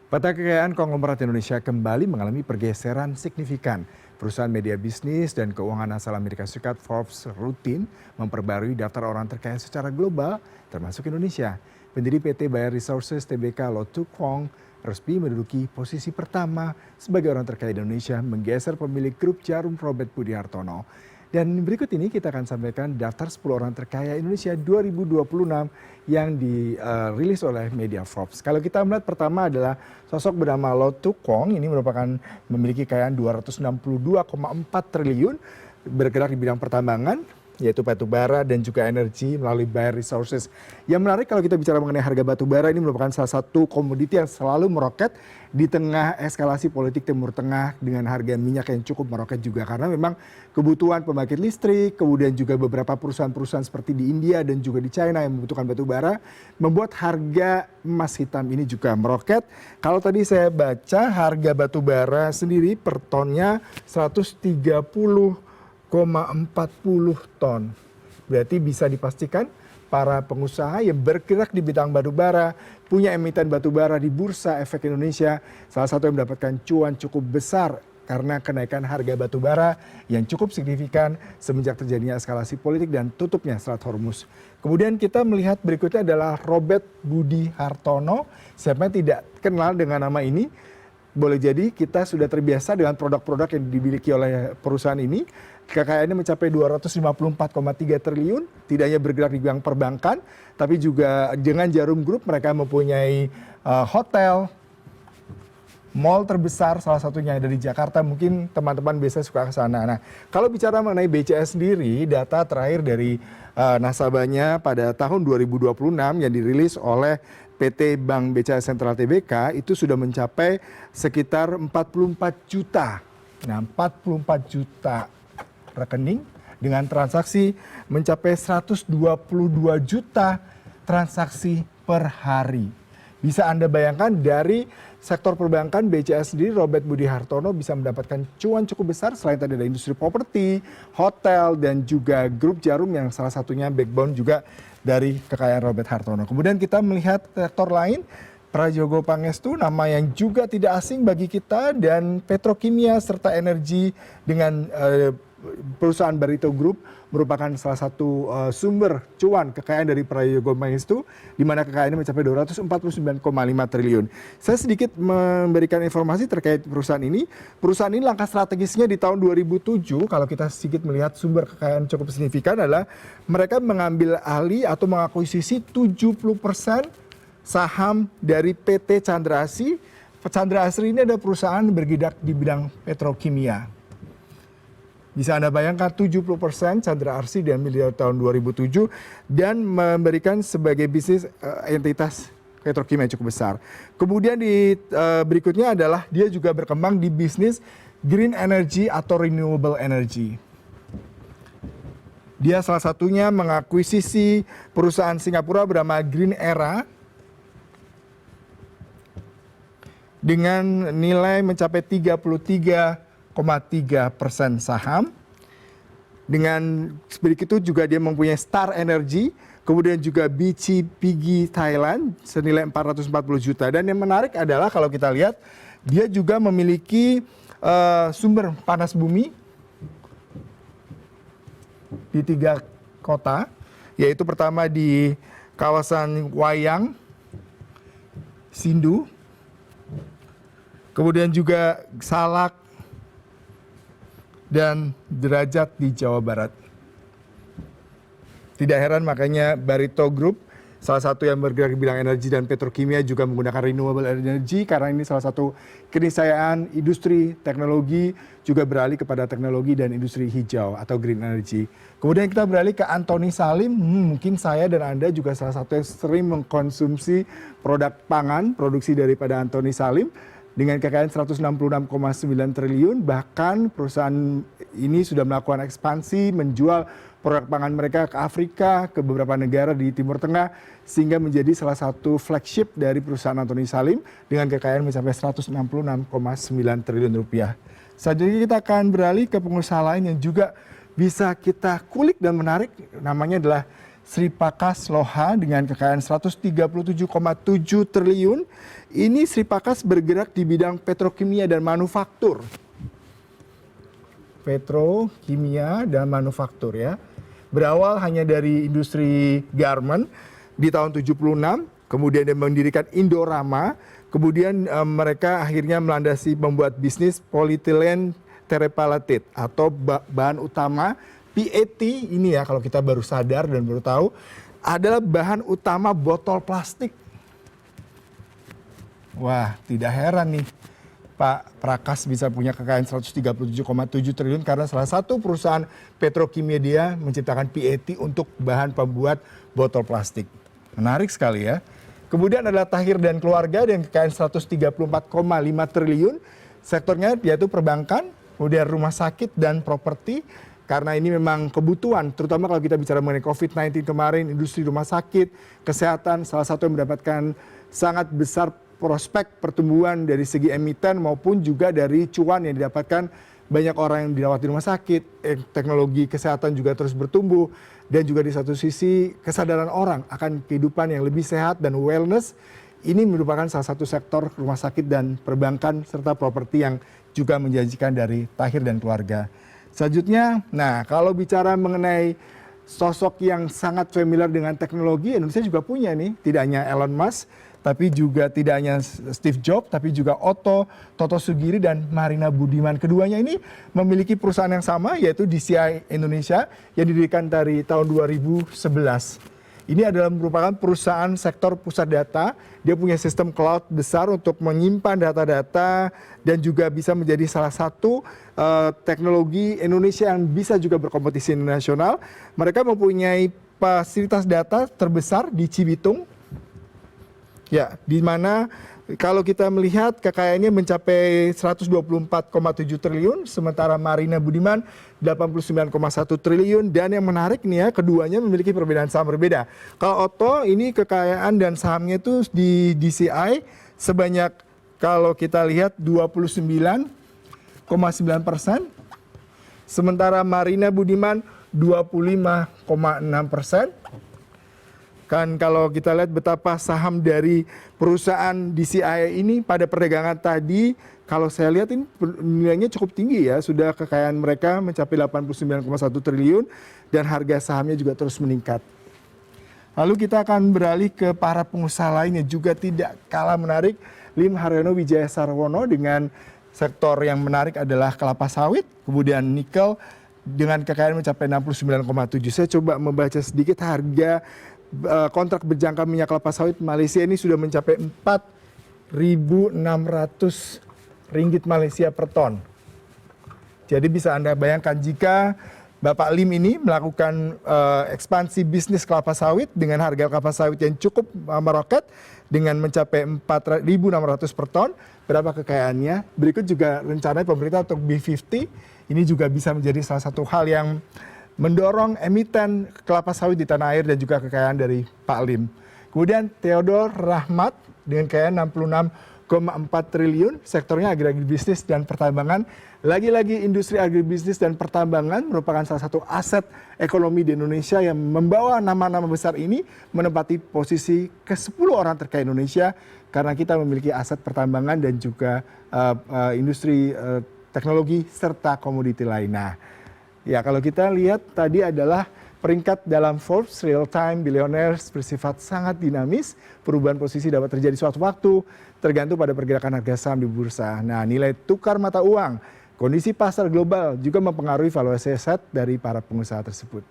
Peta kekayaan konglomerat Indonesia kembali mengalami pergeseran signifikan. Perusahaan media bisnis dan keuangan asal Amerika Serikat Forbes rutin memperbarui daftar orang terkaya secara global, termasuk Indonesia. Pendiri PT Bayer Resources Tbk Lo Tuk Hong resmi menduduki posisi pertama sebagai orang terkaya di Indonesia, menggeser pemilik grup Jarum Robert Budi Hartono. Dan berikut ini kita akan sampaikan daftar 10 orang terkaya Indonesia 2026 yang dirilis oleh media Forbes. Kalau kita melihat pertama adalah sosok bernama Lo Tuk Hong, ini merupakan memiliki kekayaan 262,4 triliun, bergerak di bidang pertambangan, yaitu batu bara dan juga energi melalui Bayer Resources. Yang menarik kalau kita bicara mengenai harga batu bara, ini merupakan salah satu komoditi yang selalu meroket di tengah eskalasi politik Timur Tengah dengan harga minyak yang cukup meroket juga. Karena memang kebutuhan pembangkit listrik, kemudian juga beberapa perusahaan-perusahaan seperti di India dan juga di China yang membutuhkan batu bara, membuat harga emas hitam ini juga meroket. Kalau tadi saya baca harga batu bara sendiri per tonnya 130,40 ton. Berarti bisa dipastikan para pengusaha yang bergerak di bidang batu bara, punya emiten batu bara di Bursa Efek Indonesia, salah satu yang mendapatkan cuan cukup besar karena kenaikan harga batu bara yang cukup signifikan semenjak terjadinya eskalasi politik dan tutupnya Selat Hormuz. Kemudian kita melihat berikutnya adalah Robert Budi Hartono. Siapa yang tidak kenal dengan nama ini? Boleh jadi kita sudah terbiasa dengan produk-produk yang dimiliki oleh perusahaan ini. Kekayaannya mencapai 254,3 triliun, tidak hanya bergerak di bidang perbankan, tapi juga dengan Jarum Group mereka mempunyai hotel, mall terbesar, salah satunya ada di Jakarta, mungkin teman-teman biasa suka ke sana. Nah, kalau bicara mengenai BCS sendiri, data terakhir dari nasabahnya pada tahun 2026 yang dirilis oleh PT Bank BCA Sentral Tbk itu sudah mencapai sekitar 44 juta. Nah, 44 juta rekening dengan transaksi mencapai 122 juta transaksi per hari. Bisa Anda bayangkan dari sektor perbankan BCA sendiri, Robert Budi Hartono bisa mendapatkan cuan cukup besar selain tadi ada industri properti, hotel, dan juga grup Jarum yang salah satunya backbone juga dari kekayaan Robert Hartono. Kemudian kita melihat sektor lain, Prajogo Pangestu, nama yang juga tidak asing bagi kita, dan petrokimia serta energi dengan perusahaan Barito Group merupakan salah satu sumber cuan kekayaan dari Prajogo Pangestu, di mana kekayaannya mencapai 249,5 triliun. Saya sedikit memberikan informasi terkait perusahaan ini. Perusahaan ini langkah strategisnya di tahun 2007, kalau kita sedikit melihat sumber kekayaan cukup signifikan adalah mereka mengambil alih atau mengakuisisi 70% saham dari PT Chandra Asri. Chandra Asri ini ada perusahaan bergerak di bidang petrokimia. Bisa Anda bayangkan 70% Chandra Asri diambil di tahun 2007 dan memberikan sebagai bisnis entitas petrokimia yang cukup besar. Kemudian di berikutnya adalah dia juga berkembang di bisnis green energy atau renewable energy. Dia salah satunya mengakuisisi perusahaan Singapura bernama Green Era dengan nilai mencapai 33,3% saham. Dengan seperti itu juga dia mempunyai Star Energy, kemudian juga BCPG Thailand senilai 440 juta. Dan yang menarik adalah kalau kita lihat dia juga memiliki sumber panas bumi di 3 kota, yaitu pertama di kawasan Wayang, Sindu, kemudian juga Salak, dan Derajat di Jawa Barat. Tidak heran makanya Barito Group, salah satu yang bergerak di bidang energi dan petrokimia, juga menggunakan renewable energy karena ini salah satu keniscayaan industri teknologi juga beralih kepada teknologi dan industri hijau atau green energy. Kemudian kita beralih ke Antoni Salim. Mungkin saya dan Anda juga salah satu yang sering mengkonsumsi produk pangan, produksi daripada Antoni Salim. Dengan kekayaan 166,9 triliun, bahkan perusahaan ini sudah melakukan ekspansi, menjual produk pangan mereka ke Afrika, ke beberapa negara di Timur Tengah, sehingga menjadi salah satu flagship dari perusahaan Antoni Salim dengan kekayaan mencapai 166,9 triliun rupiah. Selanjutnya kita akan beralih ke pengusaha lain yang juga bisa kita kulik dan menarik, namanya adalah Sripakas Loha dengan kekayaan 137,7 triliun. Ini Sripakas bergerak di bidang petrokimia dan manufaktur. Petrokimia dan manufaktur ya. Berawal hanya dari industri garment di tahun 76, kemudian dia mendirikan Indorama, kemudian mereka akhirnya melandasi membuat bisnis polyethylene terephthalate atau bahan utama PET ini ya, kalau kita baru sadar dan baru tahu, adalah bahan utama botol plastik. Wah, tidak heran nih Pak Prakas bisa punya kekayaan 137,7 triliun karena salah satu perusahaan petrokimia dia menciptakan PET untuk bahan pembuat botol plastik. Menarik sekali ya. Kemudian adalah Tahir dan keluarga dengan kekayaan 134,5 triliun. Sektornya yaitu perbankan, kemudian rumah sakit dan properti. Karena ini memang kebutuhan, terutama kalau kita bicara mengenai COVID-19 kemarin, industri rumah sakit, kesehatan, salah satu yang mendapatkan sangat besar prospek pertumbuhan dari segi emiten maupun juga dari cuan yang didapatkan banyak orang yang dirawat di rumah sakit, teknologi kesehatan juga terus bertumbuh, dan juga di satu sisi kesadaran orang akan kehidupan yang lebih sehat dan wellness, ini merupakan salah satu sektor rumah sakit dan perbankan serta properti yang juga menjanjikan dari Tahir dan keluarga. Selanjutnya, nah kalau bicara mengenai sosok yang sangat familiar dengan teknologi, Indonesia juga punya nih, tidak hanya Elon Musk, tapi juga tidak hanya Steve Jobs, tapi juga Otto, Toto Sugiri, dan Marina Budiman. Keduanya ini memiliki perusahaan yang sama, yaitu DCI Indonesia, yang didirikan dari tahun 2011. Ini adalah merupakan perusahaan sektor pusat data. Dia punya sistem cloud besar untuk menyimpan data-data dan juga bisa menjadi salah satu teknologi Indonesia yang bisa juga berkompetisi nasional. Mereka mempunyai fasilitas data terbesar di Cibitung. Ya, di mana kalau kita melihat kekayaannya mencapai 124,7 triliun, sementara Marina Budiman 89,1 triliun, dan yang menarik nih ya, keduanya memiliki perbedaan saham berbeda. Kalau Otto ini kekayaan dan sahamnya itu di DCI sebanyak kalau kita lihat 29,9%, sementara Marina Budiman 25,6%. Kan kalau kita lihat betapa saham dari perusahaan DCI ini pada perdagangan tadi, kalau saya lihat ini nilainya cukup tinggi ya, sudah kekayaan mereka mencapai 89,1 triliun dan harga sahamnya juga terus meningkat. Lalu kita akan beralih ke para pengusaha lainnya juga tidak kalah menarik. Lim Haryono Wijaya Sarwono dengan sektor yang menarik adalah kelapa sawit, kemudian nikel dengan kekayaan mencapai 69,7. Saya coba membaca sedikit harga kontrak berjangka minyak kelapa sawit Malaysia ini sudah mencapai 4.600 ringgit Malaysia per ton. Jadi bisa Anda bayangkan jika Bapak Lim ini melakukan ekspansi bisnis kelapa sawit dengan harga kelapa sawit yang cukup meroket dengan mencapai 4.600 per ton, berapa kekayaannya? Berikut juga rencana pemerintah untuk B50, ini juga bisa menjadi salah satu hal yang mendorong emiten kelapa sawit di tanah air dan juga kekayaan dari Pak Lim. Kemudian Theodore Rahmat dengan kekayaan 66,4 triliun, sektornya agribisnis dan pertambangan. Lagi-lagi industri agribisnis dan pertambangan merupakan salah satu aset ekonomi di Indonesia yang membawa nama-nama besar ini menempati posisi ke-10 orang terkaya Indonesia karena kita memiliki aset pertambangan dan juga industri teknologi serta komoditi lainnya. Ya, kalau kita lihat tadi adalah peringkat dalam Forbes Real Time Billionaires bersifat sangat dinamis. Perubahan posisi dapat terjadi suatu waktu tergantung pada pergerakan harga saham di bursa. Nah, nilai tukar mata uang, kondisi pasar global juga mempengaruhi valuasi aset dari para pengusaha tersebut.